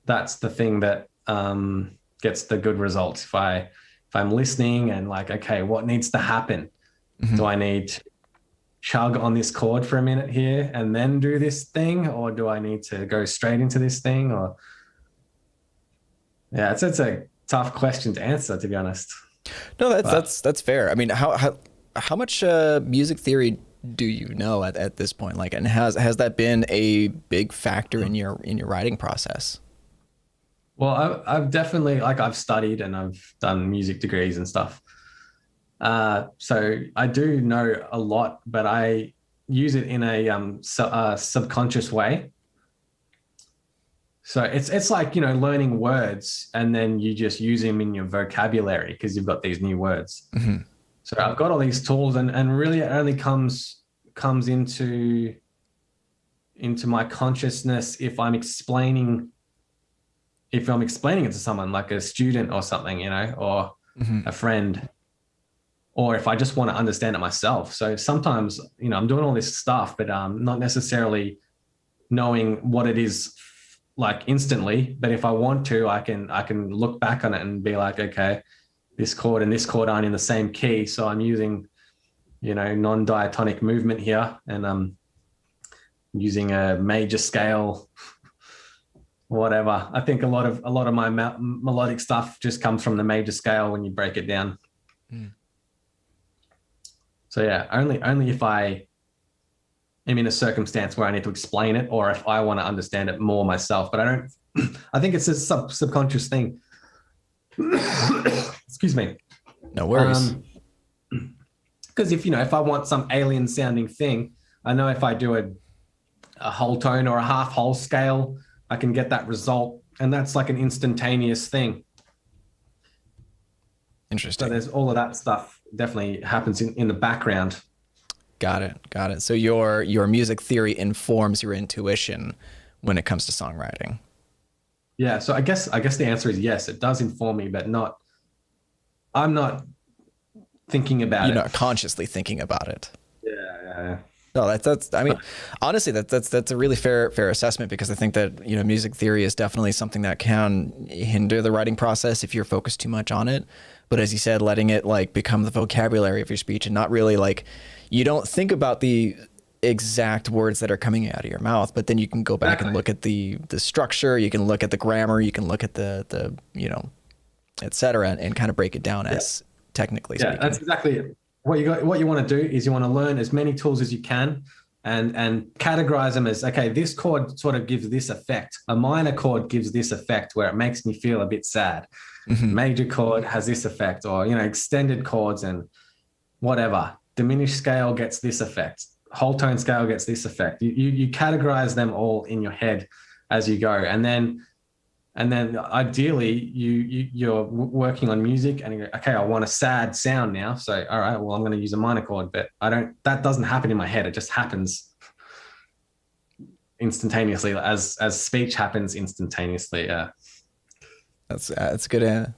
that's the thing that gets the good results. If I'm listening and like, okay, what needs to happen? Mm-hmm. Do I need to chug on this chord for a minute here and then do this thing, or do I need to go straight into this thing? Or yeah, it's a tough question to answer, to be honest. No, that's fair. I mean, how much music theory do you know at this point? Like, and has that been a big factor in your writing process? Well, I've definitely, like, I've studied and I've done music degrees and stuff. So I do know a lot, but I use it in a subconscious way. So it's like, learning words and then you just use them in your vocabulary because you've got these new words. Mm-hmm. So I've got all these tools and really it only comes into my consciousness if I'm explaining it to someone, like a student or something, or mm-hmm. a friend, or if I just want to understand it myself. So sometimes, I'm doing all this stuff, but not necessarily knowing what it is like instantly, but if I want to, I can look back on it and be like, okay, this chord and this chord aren't in the same key, so I'm using, non-diatonic movement here, and I'm using a major scale, whatever. I think a lot of my melodic stuff just comes from the major scale when you break it down. Mm. So yeah, only if I am in a circumstance where I need to explain it, or if I want to understand it more myself. But I think it's a subconscious thing. Excuse me. No worries. Because if I want some alien sounding thing, I know if I do a whole tone or a half whole scale, I can get that result. And that's like an instantaneous thing. Interesting. So there's all of that stuff definitely happens in the background. Got it. So your music theory informs your intuition when it comes to songwriting. Yeah. So I guess the answer is yes, it does inform me, but I'm not thinking about it. You're not consciously thinking about it. Yeah. No, that's. I mean, honestly, that's a really fair assessment, because I think that music theory is definitely something that can hinder the writing process if you're focused too much on it. But as you said, letting it like become the vocabulary of your speech and not really like, you don't think about the exact words that are coming out of your mouth, but then you can go back and look at the structure, you can look at the grammar, you can look at the et cetera, and kind of break it down as technically speaking. Yeah, that's exactly it. What you want to do is you want to learn as many tools as you can and categorize them as, okay, this chord sort of gives this effect. A minor chord gives this effect where it makes me feel a bit sad. Mm-hmm. Major chord has this effect, or, extended chords and whatever. Diminished scale gets this effect. Whole tone scale gets this effect. You categorize them all in your head as you go. And then ideally you're working on music and you go, okay, I want a sad sound now. So, all right, well, I'm going to use a minor chord, but that doesn't happen in my head. It just happens instantaneously as speech happens instantaneously. Yeah. That's good.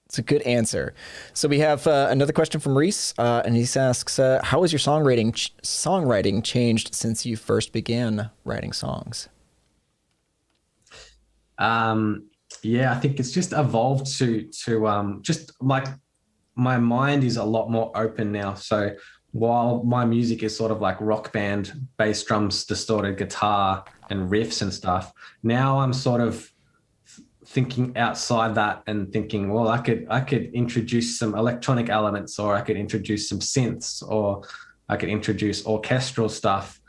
It's a good answer. So we have another question from Reese, and he asks, how has your songwriting changed since you first began writing songs? Yeah, I think it's just evolved to just like my mind is a lot more open now. So while my music is sort of like rock band, bass, drums, distorted guitar, and riffs and stuff, now I'm sort of thinking outside that and thinking, well, I could introduce some electronic elements, or I could introduce some synths, or I could introduce orchestral stuff.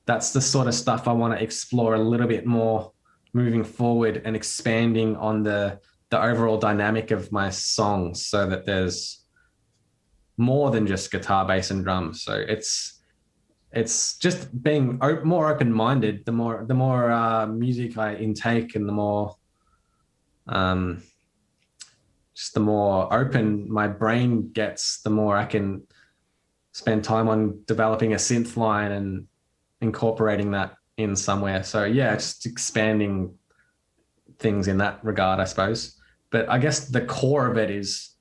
That's the sort of stuff I want to explore a little bit more moving forward, and expanding on the overall dynamic of my songs, so that there's more than just guitar, bass, and drums. So it's just being more open-minded. The more music I intake, and the more just the more open my brain gets, the more I can spend time on developing a synth line and incorporating that in somewhere. So yeah, just expanding things in that regard, I suppose. But I guess the core of it is,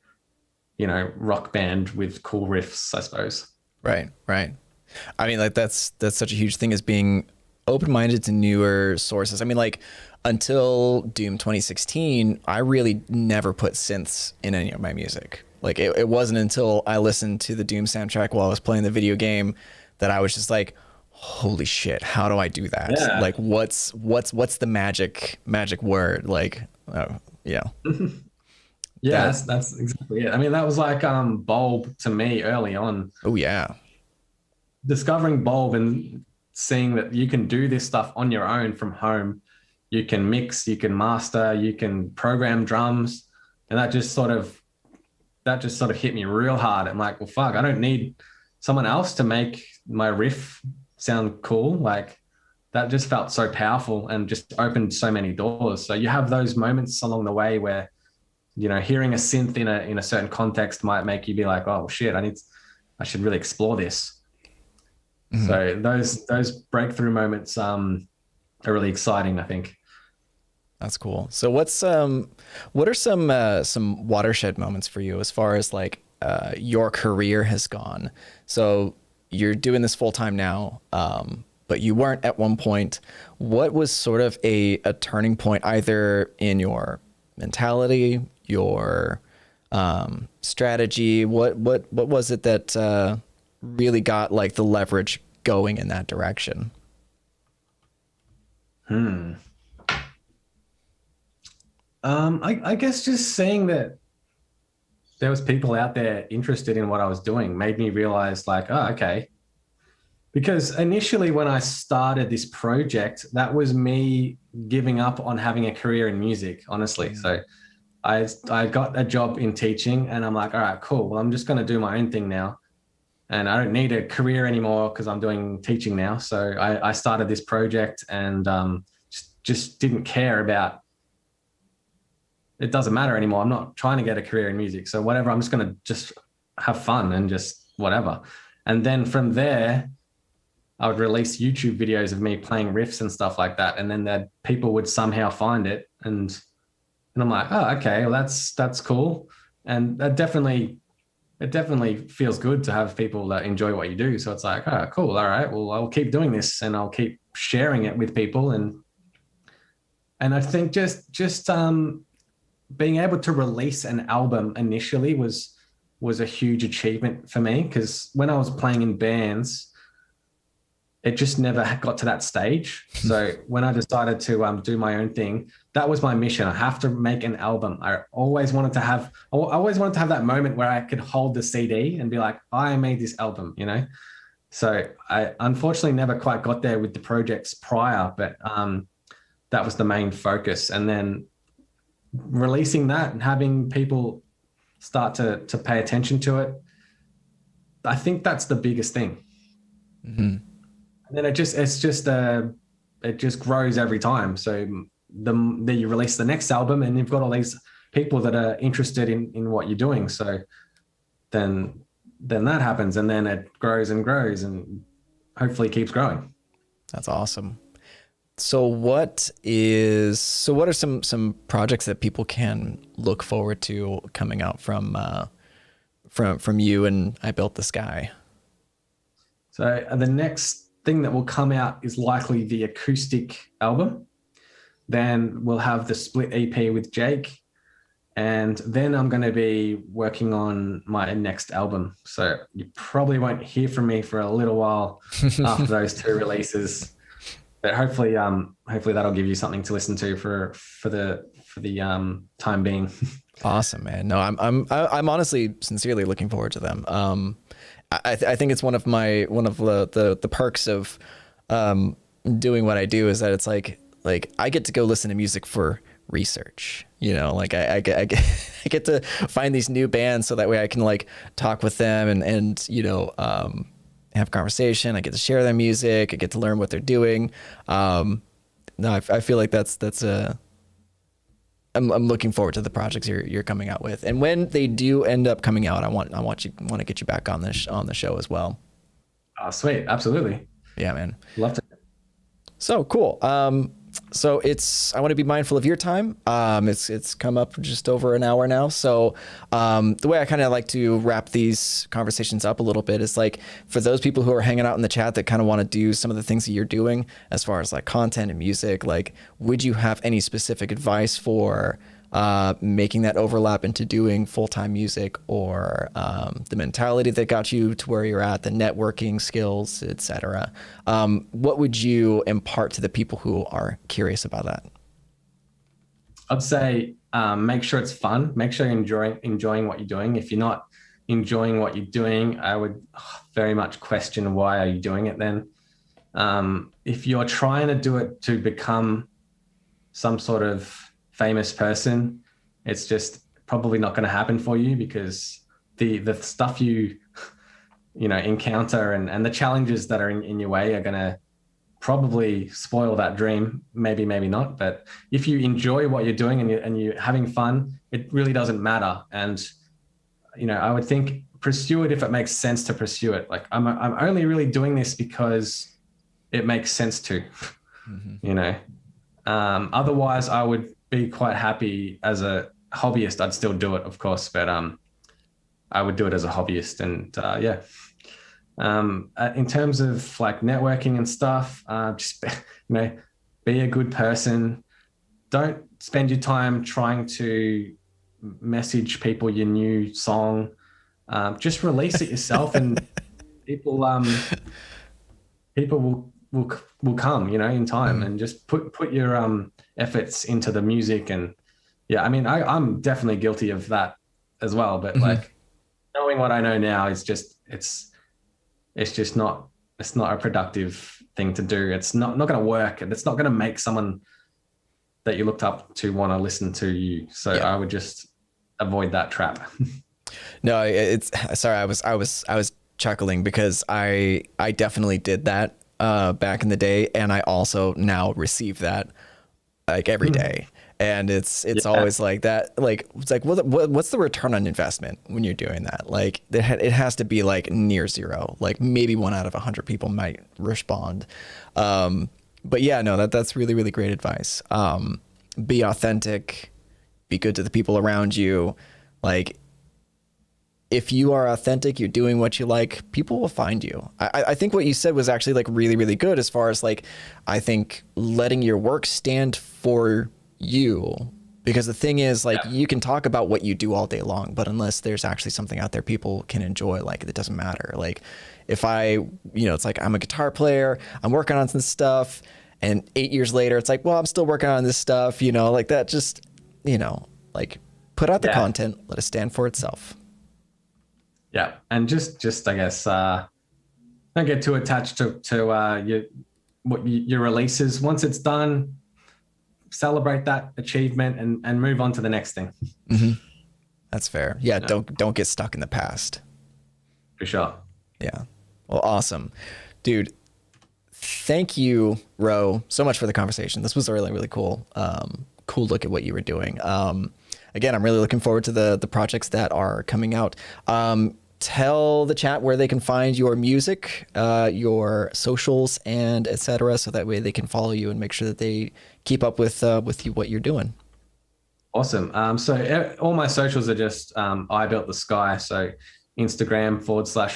rock band with cool riffs, I suppose. Right. I mean, like that's such a huge thing, is being open-minded to newer sources. I mean, like until Doom 2016, I really never put synths in any of my music. Like it wasn't until I listened to the Doom soundtrack while I was playing the video game that I was just like, holy shit, how do I do that? Yeah. Like what's the magic word? Like, oh, yeah. Yeah, that's exactly it. I mean, that was like Bulb to me early on. Oh yeah. Discovering Bulb and seeing that you can do this stuff on your own from home. You can mix, you can master, you can program drums, and that just sort of hit me real hard. I'm like, well, fuck, I don't need someone else to make my riff sound cool. Like that just felt so powerful and just opened so many doors. So you have those moments along the way where, hearing a synth in a certain context might make you be like, oh shit, I should really explore this. Mm-hmm. So those breakthrough moments are really exciting, I think. That's cool. So what are some watershed moments for you as far as like your career has gone? So you're doing this full time now, but you weren't at one point. What was sort of a turning point, either in your mentality, your strategy? What was it that really got like the leverage going in that direction? I guess just seeing that there was people out there interested in what I was doing made me realize like, oh, okay. Because initially when I started this project, that was me giving up on having a career in music, honestly. So I got a job in teaching, and I'm like, all right, cool. Well, I'm just going to do my own thing now. And I don't need a career anymore because I'm doing teaching now. So I started this project, and just didn't care about, it doesn't matter anymore. I'm not trying to get a career in music. So whatever, I'm just going to just have fun and just whatever. And then from there, I would release YouTube videos of me playing riffs and stuff like that. And then that people would somehow find it. And I'm like, oh, okay, well, that's cool. And it definitely feels good to have people that enjoy what you do. So it's like, oh, cool. All right, well, I'll keep doing this, and I'll keep sharing it with people. And I think just being able to release an album initially was a huge achievement for me, because when I was playing in bands, it just never got to that stage. So when I decided to do my own thing, that was my mission. I have to make an album. I always wanted to have that moment where I could hold the CD and be like, I made this album, So I unfortunately never quite got there with the projects prior, but that was the main focus. And then releasing that and having people start to pay attention to it, I think that's the biggest thing. Mm-hmm. And then it just grows every time. So then you release the next album, and you've got all these people that are interested in what you're doing. So then that happens, and then it grows and grows, and hopefully keeps growing. That's awesome. So what are some projects that people can look forward to coming out from you and I Built the Sky? So the next thing that will come out is likely the acoustic album. Then we'll have the split EP with Jake, And then I'm going to be working on my next album. So you probably won't hear from me for a little while after those two releases. But hopefully that'll give you something to listen to for the time being. Awesome, man. No, I'm honestly sincerely looking forward to them. I think it's one of the perks of doing what I do is that it's like I get to go listen to music for research, like I get to find these new bands so that way I can like talk with them and have conversation. I get to share their music. I get to learn what they're doing. No, I feel like that's I'm looking forward to the projects you're coming out with, and when they do end up coming out, I want to get you back on the show as well. Oh, sweet, absolutely. Yeah, man. Love to. So cool. So I want to be mindful of your time. It's come up just over an hour now. So the way I kind of like to wrap these conversations up a little bit is like for those people who are hanging out in the chat that kind of want to do some of the things that you're doing as far as like content and music, like would you have any specific advice for making that overlap into doing full-time music, or the mentality that got you to where you're at, the networking skills, etc.? What would you impart to the people who are curious about that? I'd say make sure it's fun. Make sure you're enjoying what you're doing. If you're not enjoying what you're doing, I would very much question why are you doing it then. If you're trying to do it to become some sort of famous person, it's just probably not going to happen for you, because the stuff you encounter and the challenges that are in your way are going to probably spoil that dream. Maybe not, but if you enjoy what you're doing and you're having fun, it really doesn't matter. And I would think pursue it if it makes sense to pursue it. Like I'm only really doing this because it makes sense to. Otherwise I would be quite happy as a hobbyist. I'd still do it, of course, but I would do it as a hobbyist. And in terms of like networking and stuff, just be a good person. Don't spend your time trying to message people your new song. Just release it yourself, and people will come, in time, and just put your efforts into the music. And I'm definitely guilty of that as well. But like knowing what I know now is just it's not a productive thing to do. It's not going to work, and it's not going to make someone that you looked up to want to listen to you. So I would just avoid that trap. No, sorry. I was chuckling because I definitely did that back in the day, and I also now receive that like every day. And it's always like that. Like it's like what's the return on investment when you're doing that? Like it has to be like near zero. Like maybe 1 out of 100 people might respond. But yeah, no, that's really, really great advice. Be authentic, be good to the people around you. Like if you are authentic, you're doing what you like, people will find you. I think what you said was actually like really, really good as far as like, I think letting your work stand for you, because the thing is like you can talk about what you do all day long, but unless there's actually something out there people can enjoy, like it doesn't matter. Like if it's like I'm a guitar player, I'm working on some stuff, and 8 years later it's like, well, I'm still working on this stuff, like that. Just like put out the content, let it stand for itself. Yeah, and just I guess don't get too attached to your releases. Once it's done, celebrate that achievement and move on to the next thing. That's fair. Yeah, don't get stuck in the past. For sure. Yeah. Well, awesome, dude. Thank you, Ro, so much for the conversation. This was a really, really cool look at what you were doing. Again, I'm really looking forward to the projects that are coming out. Tell the chat where they can find your music, your socials, and etc., so that way they can follow you and make sure that they keep up with you, what you're doing. Awesome. So all my socials are just I Built the Sky. So Instagram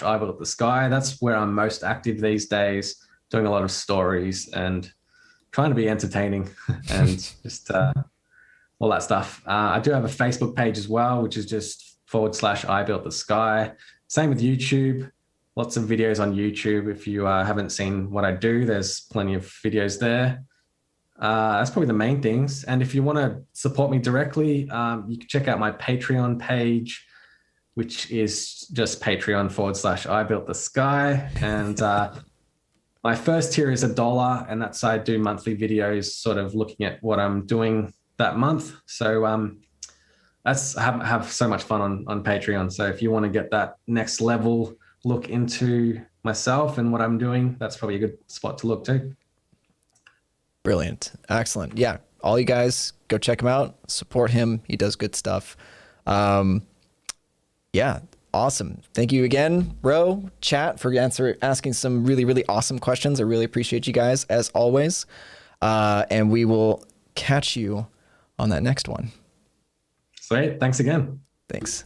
/ I Built the Sky. That's where I'm most active these days, doing a lot of stories and trying to be entertaining and just all that stuff. I do have a Facebook page as well, which is just / I built the sky. Same with YouTube. Lots of videos on YouTube. If you haven't seen what I do, there's plenty of videos there. That's probably the main things. And if you want to support me directly, you can check out my Patreon page, which is just Patreon / I built the sky. And my first tier is $1, and that's I do monthly videos, sort of looking at what I'm doing that month. So that's have so much fun on Patreon. So if you want to get that next level look into myself and what I'm doing, that's probably a good spot to look to. Brilliant. Excellent. Yeah. All you guys go check him out, support him. He does good stuff. Yeah. Awesome. Thank you again, Ro, chat, for asking some really, really awesome questions. I really appreciate you guys as always. And we will catch you on that next one. Sweet. Thanks again. Thanks.